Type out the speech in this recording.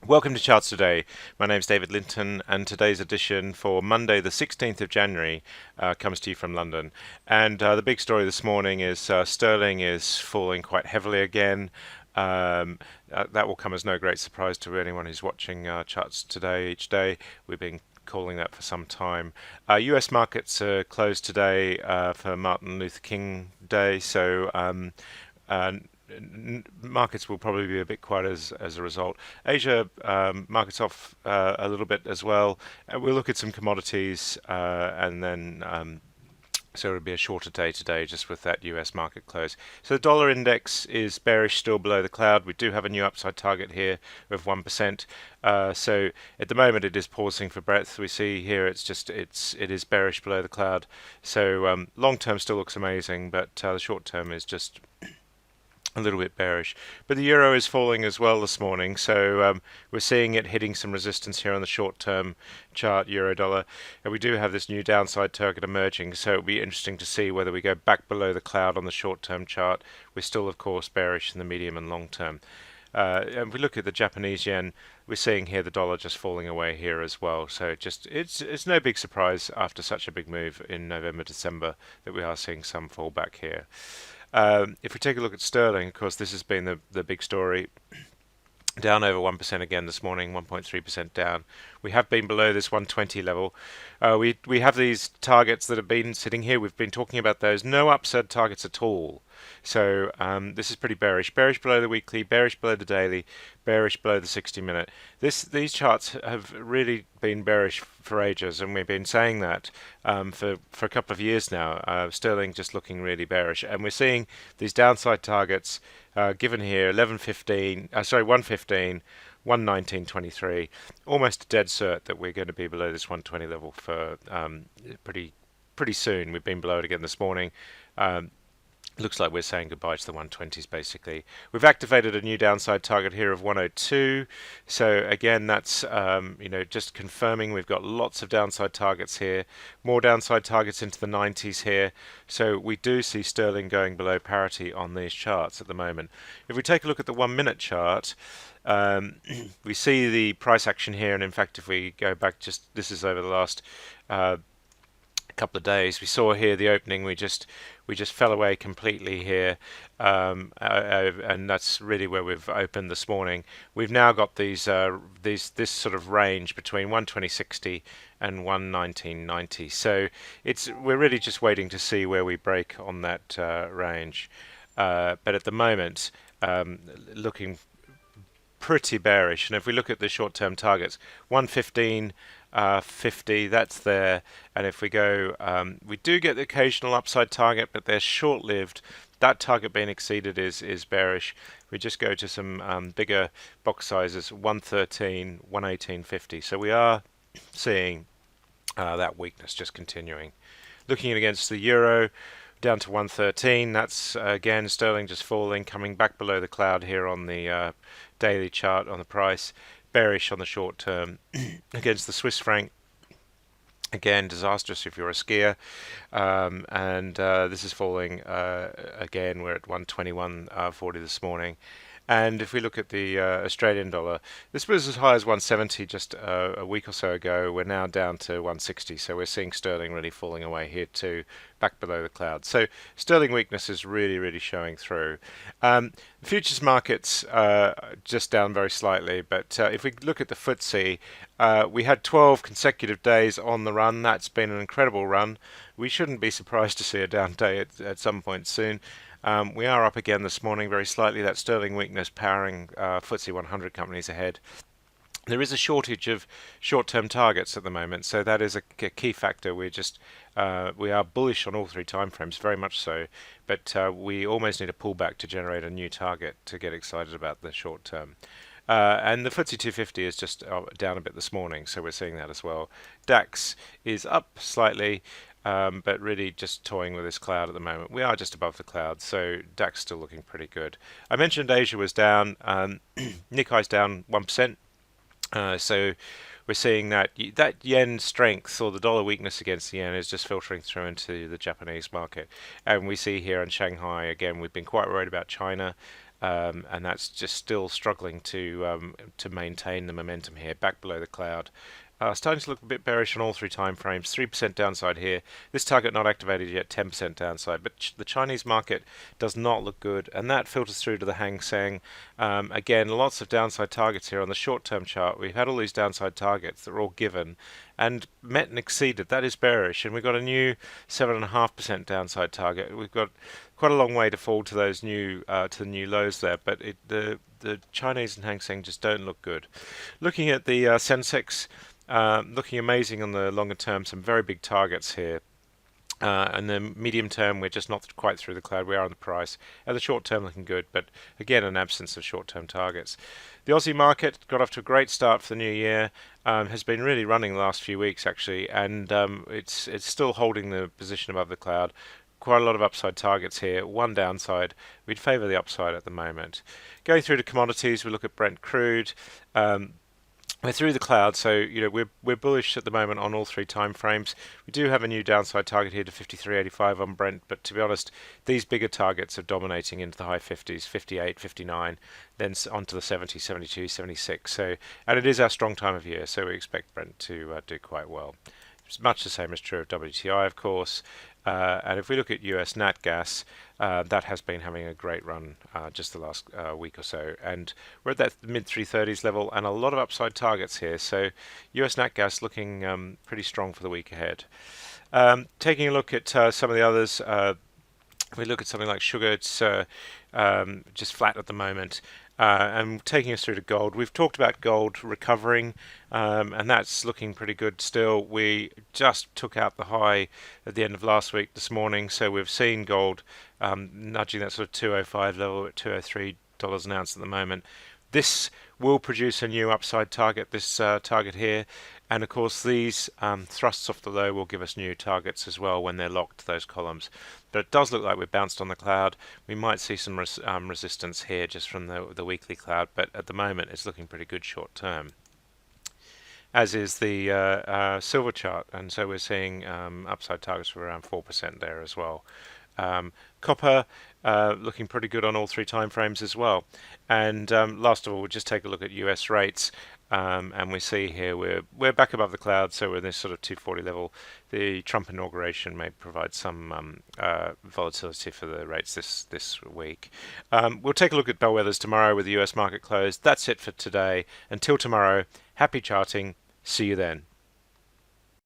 Welcome to Charts Today. My name's David Linton, and today's edition for Monday, the 16th of January, comes to you from London. And the big story this morning is sterling is falling quite heavily again. That will come as no great surprise to anyone who's watching Charts Today each day. We've been calling that for some time. US markets are closed today for Martin Luther King Day, so uh, markets will probably be a bit quiet as a result. Asia markets off a little bit as well. We'll look at some commodities and then so it'll be a shorter day today just with that US market close. So the dollar index is bearish, still below the cloud. We do have a new upside target here of 1%. So at the moment it is pausing for breath. We see here it is bearish below the cloud. So long term still looks amazing, but the short term is just a little bit bearish. But the euro is falling as well this morning, so we're seeing it hitting some resistance here on the short-term chart, euro dollar. And we do have this new downside target emerging, so it'll be interesting to see whether we go back below the cloud on the short-term chart. We're still, of course, bearish in the medium and long term. And if we look at the Japanese yen, we're seeing here the dollar just falling away here as well. So it's no big surprise after such a big move in November, December that we are seeing some fallback here. If we take a look at sterling, of course, this has been the big story. Down over 1% again this morning, 1.3% down. We have been below this 120 level. We have these targets that have been sitting here. We've been talking about those. No upside targets at all. So this is pretty bearish. Bearish below the weekly, bearish below the daily, bearish below the 60-minute. These charts have really been bearish for ages, and we've been saying that for a couple of years now. Sterling just looking really bearish, and we're seeing these downside targets given here: 115, 119.23, almost a dead cert that we're going to be below this 120 level for pretty soon. We've been below it again this morning. Looks like we're saying goodbye to the 120s basically. We've activated a new downside target here of 102. So again, that's just confirming we've got lots of downside targets here, more downside targets into the 90s here. So we do see sterling going below parity on these charts at the moment. If we take a look at the 1-minute chart, we see the price action here, and in fact if we go back, this is over the last couple of days, we saw here the opening, we just fell away completely here, and that's really where we've opened this morning. We've now got this sort of range between 120.60 and 119.90, so we're really just waiting to see where we break on that range, but at the moment looking pretty bearish. And if we look at the short-term targets, 115 50, that's there. And if we go, we do get the occasional upside target, but they're short-lived. That target being exceeded is bearish. We just go to some bigger box sizes, 113, 118.50. So we are seeing that weakness just continuing. Looking against the euro, down to 113. That's again sterling just falling, coming back below the cloud here on the daily chart on the price. Bearish on the short term. Against the Swiss franc, again disastrous if you're a skier, and this is falling again. We're at 121.40 this morning. And if we look at the Australian dollar, this was as high as 170 just a week or so ago. We're now down to 160, so we're seeing sterling really falling away here too, back below the cloud. So sterling weakness is really showing through. Futures markets just down very slightly, but if we look at the FTSE, we had 12 consecutive days on the run. That's been an incredible run. We shouldn't be surprised to see a down day at some point soon. We are up again this morning very slightly. That sterling weakness powering FTSE 100 companies ahead. There is a shortage of short-term targets at the moment, so that is a key factor. We are bullish on all three timeframes, very much so, but we almost need a pullback to generate a new target to get excited about the short term. And the FTSE 250 is just down a bit this morning, so we're seeing that as well. DAX is up slightly, but really just toying with this cloud at the moment. We are just above the cloud, so DAX still looking pretty good. I mentioned Asia was down. Nikkei's down 1%. So we're seeing that yen strength, or the dollar weakness against the yen, is just filtering through into the Japanese market. And we see here in Shanghai, again, we've been quite worried about China. and that's just still struggling to maintain the momentum here, back below the cloud. Starting to look a bit bearish on all three time frames. 3% downside here. This target not activated yet. 10% downside. But the Chinese market does not look good, and that filters through to the Hang Seng. Again, lots of downside targets here on the short-term chart. We've had all these downside targets that are all given and met and exceeded. That is bearish, and we've got a new 7.5% downside target. We've got quite a long way to fall to those new to the new lows there, but the Chinese and Hang Seng just don't look good. Looking at the Sensex. Looking amazing on the longer term, some very big targets here. And the medium term, we're just not quite through the cloud. We are on the price. And the short term looking good, but again, an absence of short term targets. The Aussie market got off to a great start for the new year. Has been really running the last few weeks actually, and it's still holding the position above the cloud. Quite a lot of upside targets here. One downside. We'd favour the upside at the moment. Going through to commodities, we look at Brent crude. We're through the cloud, so we're bullish at the moment on all three time frames. We do have a new downside target here to 53.85 on Brent, but to be honest, these bigger targets are dominating into the high 50s, 58, 59, then onto the 70, 72, 76. So, and it is our strong time of year, so we expect Brent to do quite well. It's much the same is true of WTI, of course. And if we look at US nat gas, that has been having a great run just the last week or so, and we're at that mid 330s level and a lot of upside targets here. So US nat gas looking pretty strong for the week ahead. Taking a look at some of the others, if we look at something like sugar, it's just flat at the moment. And taking us through to gold, we've talked about gold recovering, and that's looking pretty good still. We just took out the high at the end of last week this morning, so we've seen gold nudging that sort of 205 level at $203 an ounce at the moment. This will produce a new upside target, this target here, and of course these thrusts off the low will give us new targets as well when they're locked, those columns. But it does look like we've bounced on the cloud. We might see some resistance here just from the weekly cloud, but at the moment it's looking pretty good short term. As is the silver chart, and so we're seeing upside targets for around 4% there as well. Copper looking pretty good on all three time frames as well. And last of all, we'll just take a look at US rates, and we see here we're back above the cloud, so we're in this sort of 240 level. The Trump inauguration may provide some volatility for the rates this week. We'll take a look at bellwethers tomorrow with the US market closed. That's it for today. Until tomorrow, happy charting. See you then.